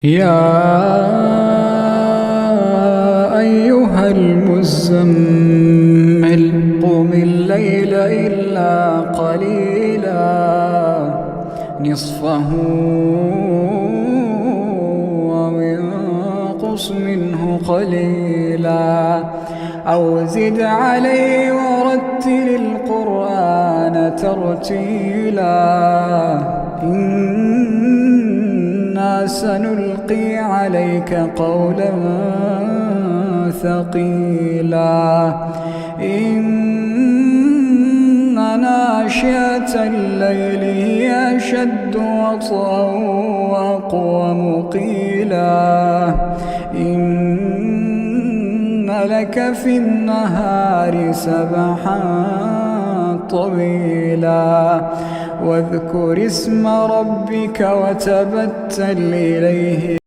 يا أيها المزمل قم الليل إلا قليلا نصفه وانقص منه قليلا أو زد عليه ورتل القرآن ترتيلا إنا سنلقي عليك قولا ثقيلا إن ناشئة الليل هي أشد وطئا وأقوم قيلا إن لك في النهار سبحا طويلا واذكر اسم ربك وتبتل إليه